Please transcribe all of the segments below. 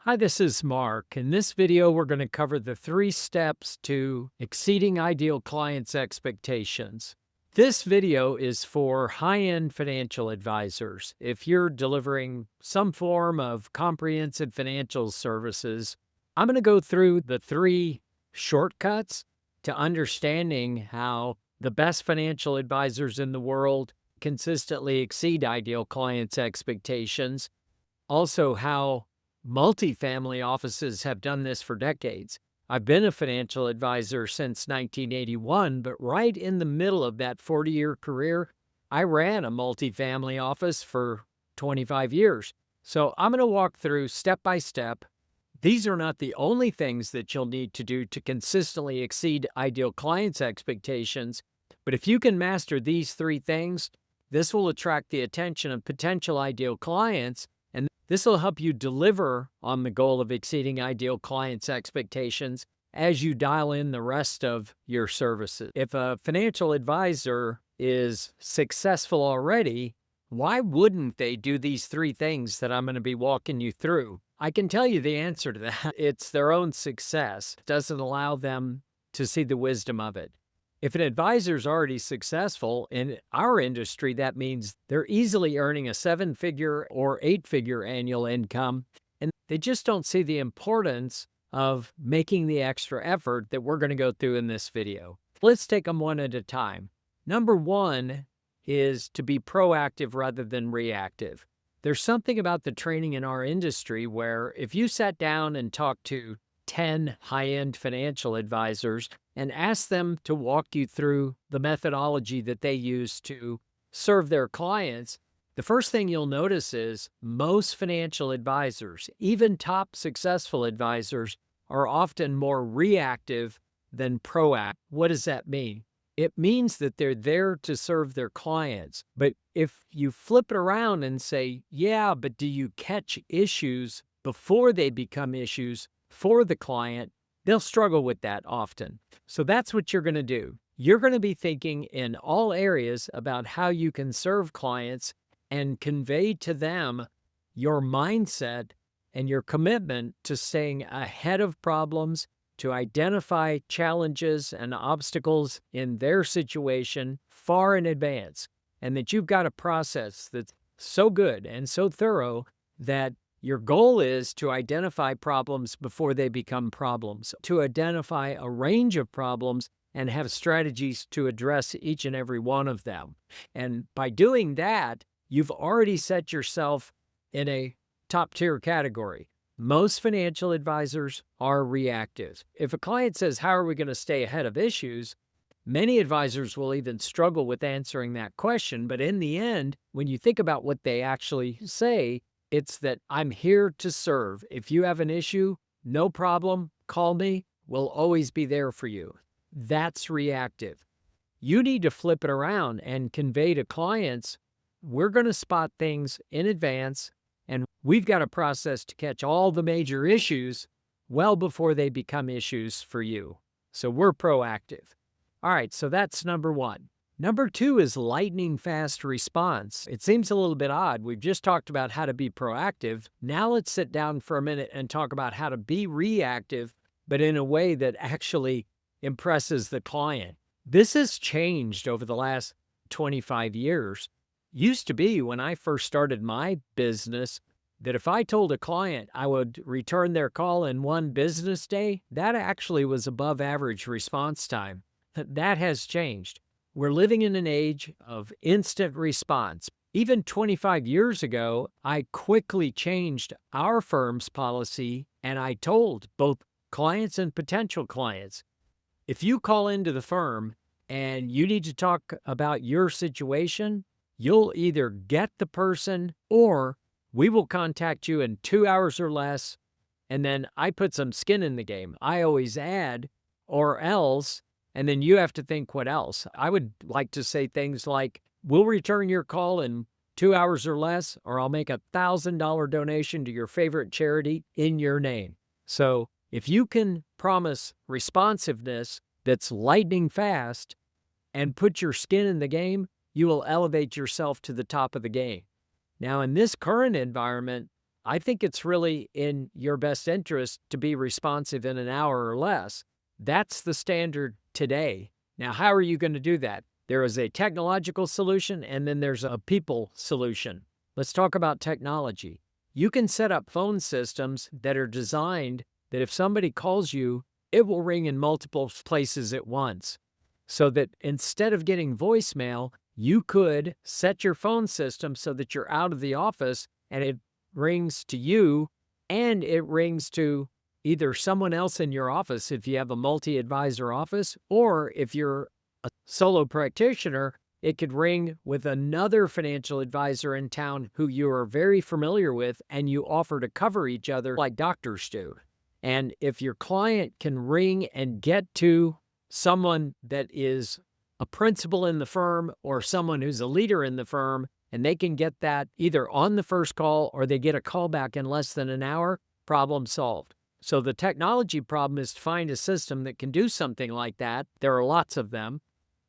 Hi, this is Mark. In this video, we're going to cover the 3 steps to exceeding ideal clients' expectations. This video is for high-end financial advisors. If you're delivering some form of comprehensive financial services, I'm going to go through the 3 shortcuts to understanding how the best financial advisors in the world consistently exceed ideal clients' expectations. Also, how multifamily offices have done this for decades. I've been a financial advisor since 1981, but right in the middle of that 40-year career, I ran a multifamily office for 25 years. So I'm going to walk through step by step. These are not the only things that you'll need to do to consistently exceed ideal clients' expectations, but if you can master these 3 things, this will attract the attention of potential ideal clients. This will help you deliver on the goal of exceeding ideal clients' expectations as you dial in the rest of your services. If a financial advisor is successful already, why wouldn't they do these 3 things that I'm going to be walking you through? I can tell you the answer to that. It's their own success. It doesn't allow them to see the wisdom of it. If an advisor is already successful in our industry, that means they're easily earning a 7-figure or 8-figure annual income, and they just don't see the importance of making the extra effort that we're going to go through in this video. Let's take them one at a time. Number 1 is to be proactive rather than reactive. There's something about the training in our industry where if you sat down and talked to 10 high-end financial advisors and ask them to walk you through the methodology that they use to serve their clients, the first thing you'll notice is most financial advisors, even top successful advisors, are often more reactive than proactive. What does that mean? It means that they're there to serve their clients. But if you flip it around and say, yeah, but do you catch issues before they become issues for the client, they'll struggle with that often. So that's what you're going to do. You're going to be thinking in all areas about how you can serve clients and convey to them your mindset and your commitment to staying ahead of problems, to identify challenges and obstacles in their situation far in advance, and that you've got a process that's so good and so thorough that your goal is to identify problems before they become problems, to identify a range of problems and have strategies to address each and every one of them. And by doing that, you've already set yourself in a top-tier category. Most financial advisors are reactive. If a client says, how are we going to stay ahead of issues? Many advisors will even struggle with answering that question. But in the end, when you think about what they actually say, it's that I'm here to serve. If you have an issue, no problem, call me. We'll always be there for you. That's reactive. You need to flip it around and convey to clients, we're going to spot things in advance, and we've got a process to catch all the major issues well before they become issues for you. So we're proactive. All right, so that's number 1. Number 2 is lightning fast response. It seems a little bit odd. We've just talked about how to be proactive. Now let's sit down for a minute and talk about how to be reactive, but in a way that actually impresses the client. This has changed over the last 25 years. Used to be when I first started my business that if I told a client I would return their call in 1 business day, that actually was above average response time. That has changed. We're living in an age of instant response. Even 25 years ago, I quickly changed our firm's policy, and I told both clients and potential clients, if you call into the firm and you need to talk about your situation, you'll either get the person or we will contact you in 2 hours or less. And then I put some skin in the game. I always add, or else. And then you have to think what else. I would like to say things like, we'll return your call in 2 hours or less, or I'll make a $1,000 donation to your favorite charity in your name. So if you can promise responsiveness that's lightning fast and put your skin in the game, you will elevate yourself to the top of the game. Now, in this current environment, I think it's really in your best interest to be responsive in an hour or less. That's the standard today. Now, how are you going to do that? There is a technological solution and then there's a people solution. Let's talk about technology. You can set up phone systems that are designed that if somebody calls you, it will ring in multiple places at once. So that instead of getting voicemail, you could set your phone system so that you're out of the office and it rings to you and it rings to either someone else in your office if you have a multi-advisor office, or if you're a solo practitioner, it could ring with another financial advisor in town who you are very familiar with and you offer to cover each other like doctors do. And if your client can ring and get to someone that is a principal in the firm or someone who's a leader in the firm, and they can get that either on the first call or they get a call back in less than an hour, problem solved. So the technology problem is to find a system that can do something like that. There are lots of them.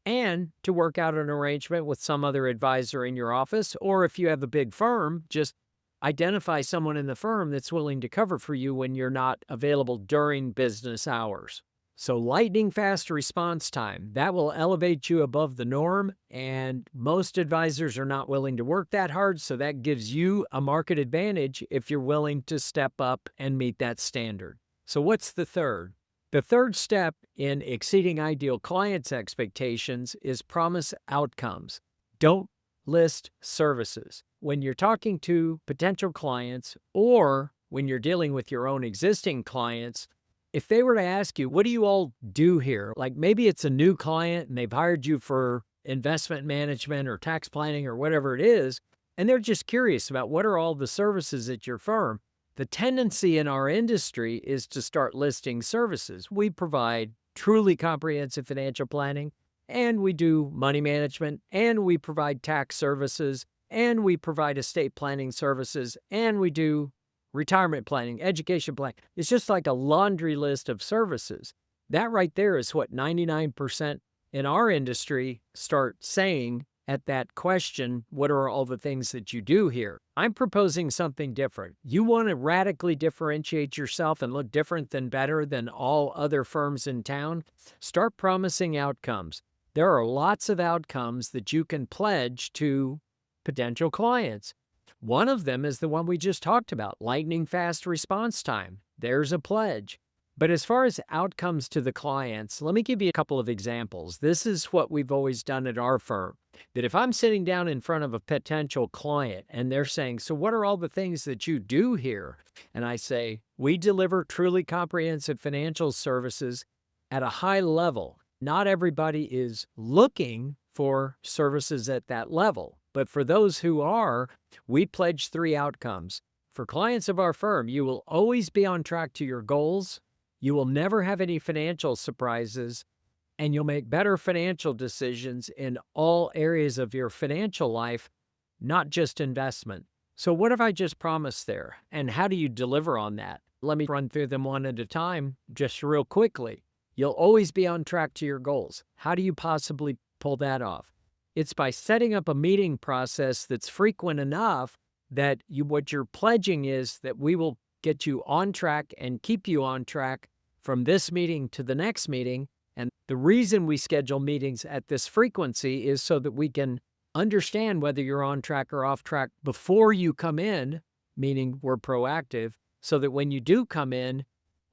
And to work out an arrangement with some other advisor in your office, or if you have a big firm, just identify someone in the firm that's willing to cover for you when you're not available during business hours. So lightning fast response time, that will elevate you above the norm, and most advisors are not willing to work that hard, so that gives you a market advantage if you're willing to step up and meet that standard. So what's the third? The third step in exceeding ideal clients' expectations is promise outcomes. Don't list services. When you're talking to potential clients or when you're dealing with your own existing clients, if they were to ask you, what do you all do here? Like maybe it's a new client and they've hired you for investment management or tax planning or whatever it is, and they're just curious about what are all the services at your firm. The tendency in our industry is to start listing services. We provide truly comprehensive financial planning, and we do money management, and we provide tax services, and we provide estate planning services, and we do retirement planning, education planning. It's just like a laundry list of services. That right there is what 99% in our industry start saying at that question, what are all the things that you do here? I'm proposing something different. You want to radically differentiate yourself and look different than better than all other firms in town? Start promising outcomes. There are lots of outcomes that you can pledge to potential clients. One of them is the one we just talked about, lightning fast response time. There's a pledge. But as far as outcomes to the clients, let me give you a couple of examples. This is what we've always done at our firm, that if I'm sitting down in front of a potential client and they're saying, so what are all the things that you do here? And I say, we deliver truly comprehensive financial services at a high level. Not everybody is looking for services at that level, but for those who are, we pledge 3 outcomes. For clients of our firm, you will always be on track to your goals. You will never have any financial surprises, and you'll make better financial decisions in all areas of your financial life, not just investment. So what have I just promised there? And how do you deliver on that? Let me run through them one at a time, just real quickly. You'll always be on track to your goals. How do you possibly pull that off? It's by setting up a meeting process that's frequent enough that what you're pledging is that we will get you on track and keep you on track from this meeting to the next meeting. And the reason we schedule meetings at this frequency is so that we can understand whether you're on track or off track before you come in, meaning we're proactive, so that when you do come in,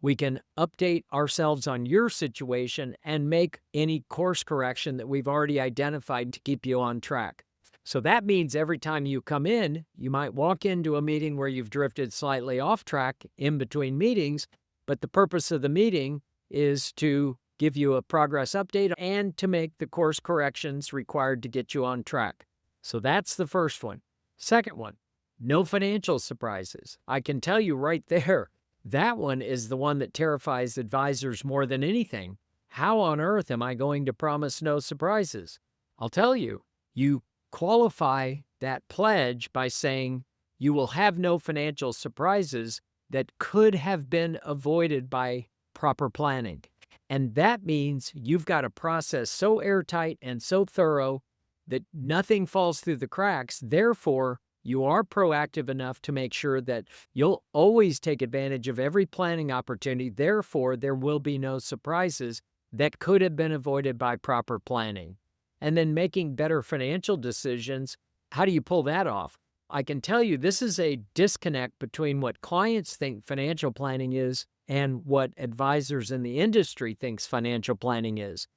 we can update ourselves on your situation and make any course correction that we've already identified to keep you on track. So that means every time you come in, you might walk into a meeting where you've drifted slightly off track in between meetings, but the purpose of the meeting is to give you a progress update and to make the course corrections required to get you on track. So that's the first one. Second one, no financial surprises. I can tell you right there, that one is the one that terrifies advisors more than anything. How on earth am I going to promise no surprises? I'll tell you, you qualify that pledge by saying you will have no financial surprises that could have been avoided by proper planning. And that means you've got a process so airtight and so thorough that nothing falls through the cracks. Therefore, You are proactive enough to make sure that you'll always take advantage of every planning opportunity. Therefore, there will be no surprises that could have been avoided by proper planning. And then making better financial decisions. How do you pull that off? I can tell you this is a disconnect between what clients think financial planning is and what advisors in the industry thinks financial planning is.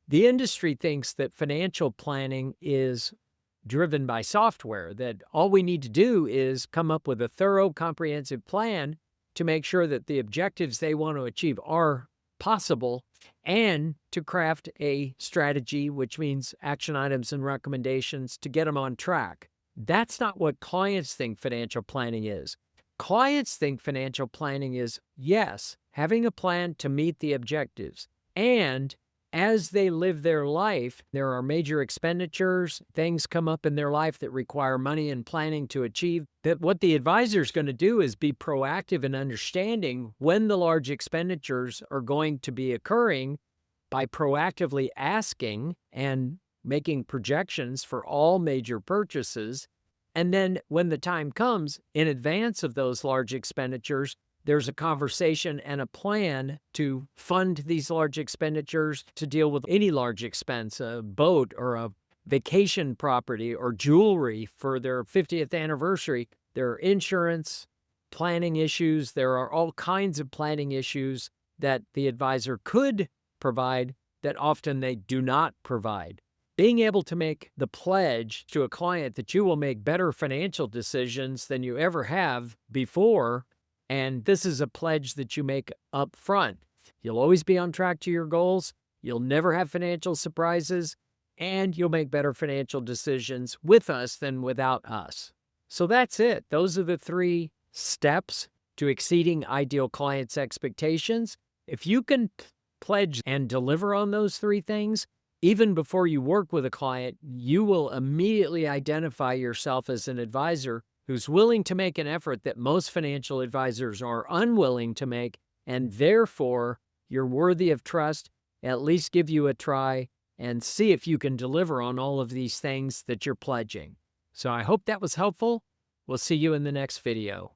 The industry thinks that financial planning is driven by software, that all we need to do is come up with a thorough, comprehensive plan to make sure that the objectives they want to achieve are possible, and to craft a strategy, which means action items and recommendations to get them on track. That's not what clients think financial planning is. Clients think financial planning is, yes, having a plan to meet the objectives, and as they live their life, there are major expenditures, things come up in their life that require money and planning to achieve. That what the advisor is going to do is be proactive in understanding when the large expenditures are going to be occurring by proactively asking and making projections for all major purchases. And then when the time comes, in advance of those large expenditures, there's a conversation and a plan to fund these large expenditures, to deal with any large expense, a boat or a vacation property or jewelry for their 50th anniversary. There are insurance, planning issues. There are all kinds of planning issues that the advisor could provide that often they do not provide. Being able to make the pledge to a client that you will make better financial decisions than you ever have before, and this is a pledge that you make up front. You'll always be on track to your goals, you'll never have financial surprises, and you'll make better financial decisions with us than without us. So that's it. Those are the 3 steps to exceeding ideal clients' expectations. If you can pledge and deliver on those 3 things, even before you work with a client, you will immediately identify yourself as an advisor who's willing to make an effort that most financial advisors are unwilling to make, and therefore you're worthy of trust. At least give you a try and see if you can deliver on all of these things that you're pledging. So I hope that was helpful. We'll see you in the next video.